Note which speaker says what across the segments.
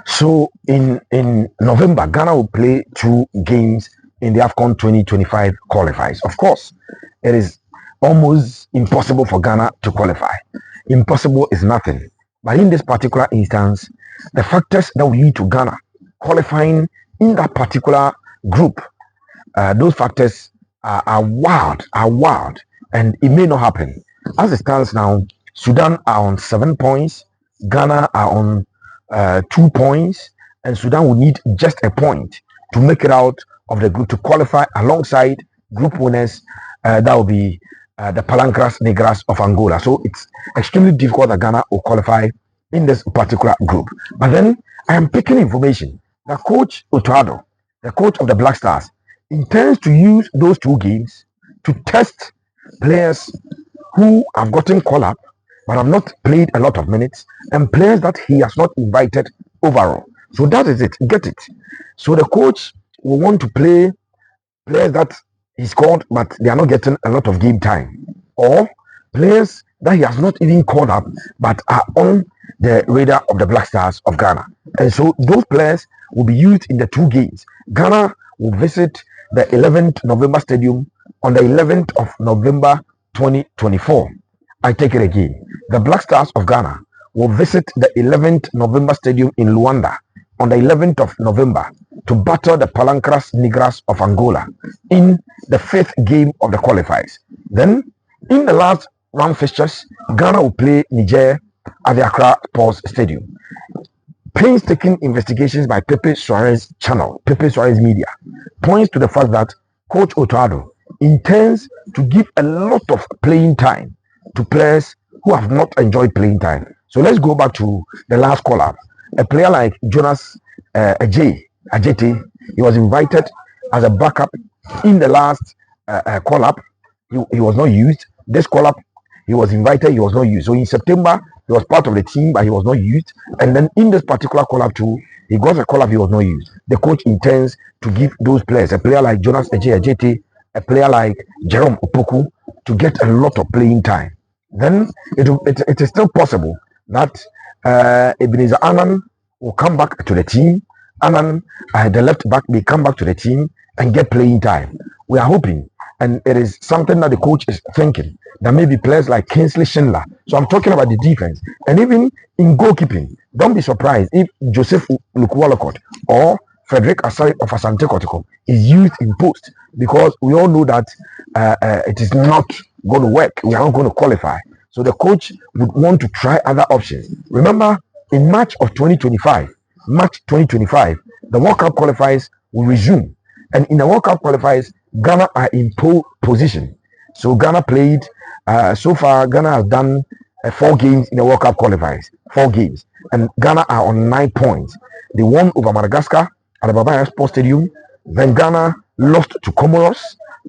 Speaker 1: So in November, Ghana will play 2 games in the AFCON 2025 qualifiers. Of course, it is almost impossible for Ghana to qualify. Impossible is nothing. But in this particular instance, the factors that will lead to Ghana qualifying in that particular group, those factors are wild, and it may not happen. As it stands now, Sudan are on 7 points, Ghana are on 2 points, and Sudan will need just a point to make it out of the group to qualify alongside group winners. That will be the Palancras Negras of Angola. So it's extremely difficult that Ghana will qualify in this particular group. But then I am picking information that coach Otto, the coach of the Black Stars, intends to use those 2 games to test players who have gotten call up but have not played a lot of minutes, and players that he has not invited overall. So that is it. Get it. So the coach will want to play players that he's called but they are not getting a lot of game time, or players that he has not even called up but are on the radar of the Black Stars of Ghana. And so those players will be used in the 2 games. Ghana will visit the 11th November Stadium on the 11th of November 2024. I take it again. The Black Stars of Ghana will visit the 11th November Stadium in Luanda on the 11th of November to battle the Palancras Negras of Angola in the 5th game of the qualifiers. Then, in the last round fixtures, Ghana will play Niger at the Accra Sports Stadium. Painstaking investigations by Pepe Suarez channel, Pepe Suarez Media, points to the fact that Coach Otto intends to give a lot of playing time to players who have not enjoyed playing time. So let's go back to the last call up. A player like Jonas Ajete, he was invited as a backup in the last call up. He was not used. This call up, he was invited, he was not used. So in September, he was part of the team, but he was not used. And then in this particular call up too, he got a call up, he was not used. The coach intends to give those players, a player like Jonas Ajete, a player like Jerome Opoku, to get a lot of playing time. Then it is still possible that Ebenezer Annan will come back to the team. Annan, the left back, may come back to the team and get playing time. We are hoping, and it is something that the coach is thinking, that maybe players like Kingsley Schindler. So I'm talking about the defense. And even in goalkeeping, don't be surprised if Joseph Lukwalokot or Frederick Asai of Asante Kotoko is used in post, because we all know that it is not going to work. We are not going to qualify. So the coach would want to try other options. Remember, in March 2025, the World Cup qualifiers will resume. And in the World Cup qualifiers, Ghana are in pole position. So Ghana played, so far Ghana has done 4 games in the World Cup qualifiers. 4 games. And Ghana are on 9 points. They won over Madagascar at the Baba Sports Stadium. Then Ghana lost to Comoros.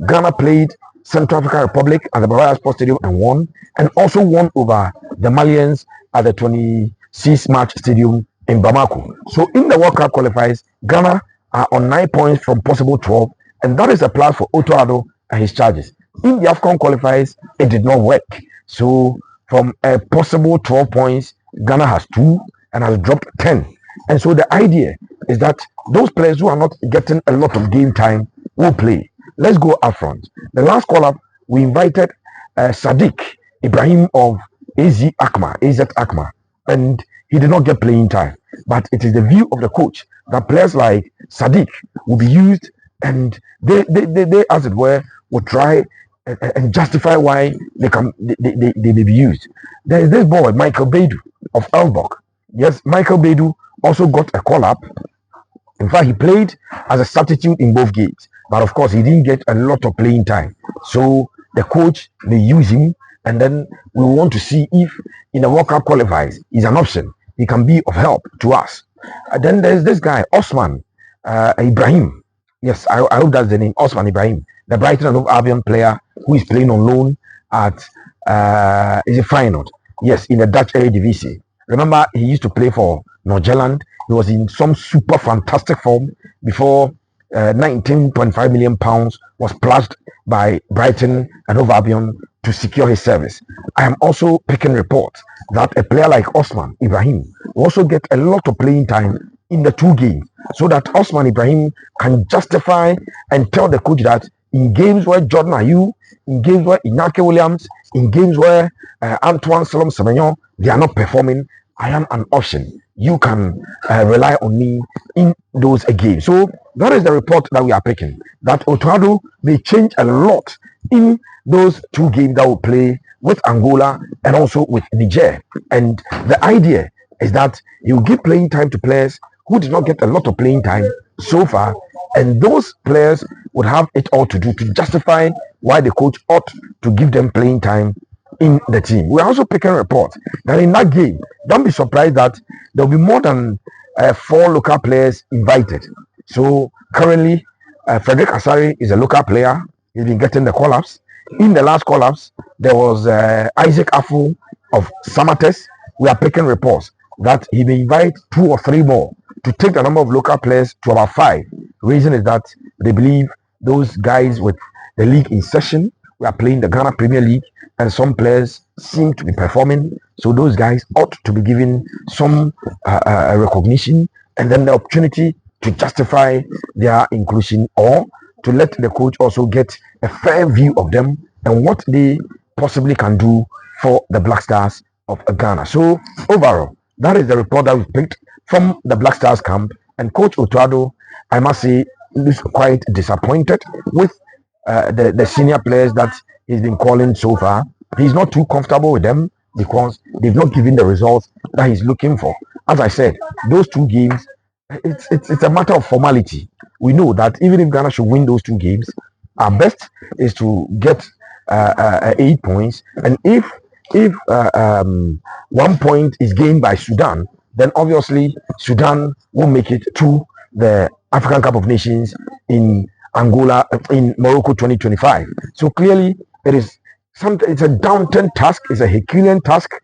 Speaker 1: Ghana played Central African Republic at the Baba Sports Stadium and won. And also won over the Malians at the 26 March Stadium in Bamako. So in the World Cup qualifiers, Ghana are on 9 points from possible 12. And that is a plus for Otto Addo and his charges. In the AFCON qualifiers, it did not work. So from a possible 12 points, Ghana has 2 and has dropped 10. And so the idea is that those players who are not getting a lot of game time will play. Let's go up front. The last call up, we invited Sadiq Ibrahim of AZ Akma, and he did not get playing time. But it is the view of the coach that players like Sadiq will be used, and they as it were, will try and justify why they may be used. There is this boy, Michael Beidou of Elbok. Yes, Michael Beidou also got a call up. In fact, he played as a substitute in both games, but of course, he didn't get a lot of playing time. So the coach may use him, and then we want to see if in the World Cup qualifiers he's an option. He can be of help to us. And then there's this guy, Osman Ibrahim. Yes, I hope that's the name, Osman Ibrahim, the Brighton and Hove Albion player who is playing on loan at is it Feyenoord? Yes, in the Dutch Eredivisie. Remember, he used to play for Norgeland. He was in some super fantastic form before 19.5 million pounds was pledged by Brighton and Hove Albion to secure his service. I am also picking reports that a player like Osman Ibrahim will also get a lot of playing time in the two games, so that Osman Ibrahim can justify and tell the coach that in games where Jordan Ayew, in games where Iñaki Williams, in games where Antoine Salom Semenyo, they are not performing, I am an option. You can rely on me in those games. So that is the report that we are picking, that Otto may change a lot in those two games that will play with Angola and also with Niger. And the idea is that he will give playing time to players who did not get a lot of playing time so far, and those players would have it all to do to justify why the coach ought to give them playing time in the team. We're also picking reports that in that game, don't be surprised that there will be more than 4 local players invited. So currently, Frederick Asari is a local player. He's been getting the call-ups. In the last call-ups, there was Isaac Afu of Samates. We are picking reports that he may invite 2 or 3 more to take the number of local players to about 5. Reason is that they believe those guys with the league in session, we are playing the Ghana Premier League, and some players seem to be performing, so those guys ought to be given some recognition and then the opportunity to justify their inclusion, or to let the coach also get a fair view of them and what they possibly can do for the Black Stars of Ghana. So overall, that is the report that we picked from the Black Stars camp. And Coach Otto, I must say, is quite disappointed with the senior players that he's been calling so far. He's not too comfortable with them because they've not given the results that he's looking for. As I said, those 2 games, it's a matter of formality. We know that even if Ghana should win those 2 games, our best is to get 8 points. And if 1 point is gained by Sudan, then obviously Sudan will make it to the African Cup of Nations in Angola, in Morocco 2025. So clearly, it's a daunting task, it's a Herculean task.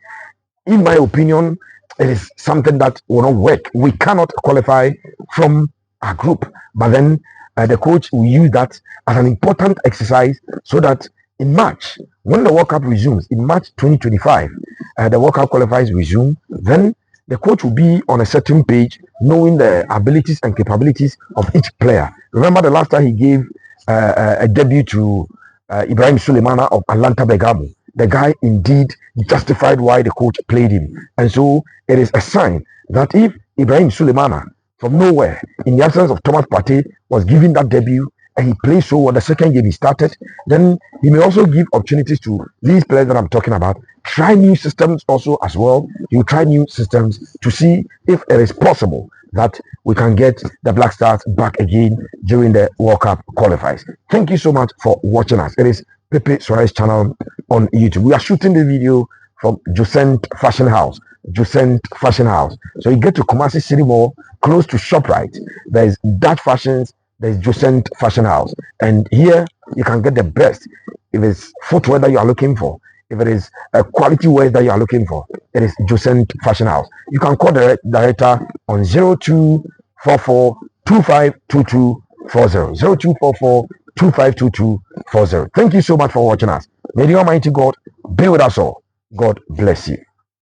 Speaker 1: In my opinion, it is something that will not work. We cannot qualify from our group, but then the coach will use that as an important exercise so that in March, when the World Cup resumes, in March 2025, the World Cup qualifiers resume, then the coach will be on a certain page, knowing the abilities and capabilities of each player. Remember the last time he gave a debut to Ibrahim Sulemana of Atlanta Bergamo. The guy indeed justified why the coach played him. And so it is a sign that if Ibrahim Sulemana, from nowhere, in the absence of Thomas Partey, was given that debut and he played so well the second game he started, then he may also give opportunities to these players that I'm talking about. Try new systems also as well. You try new systems to see if it is possible that we can get the Black Stars back again during the World Cup qualifiers. Thank you so much for watching us. It is Pepe Suarez channel on YouTube. We are shooting the video from Josent Fashion House. Josent Fashion House. So you get to Kumasi City Mall, close to ShopRite. There is Dutch Fashions, there is Josent Fashion House. And here you can get the best. If it's footwear that you are looking for, if it is a quality wear that you are looking for, it is Josent Fashion House. You can call the director on 0244 252240. 0244 252240. Thank you so much for watching us. May the Almighty God be with us all. God bless you.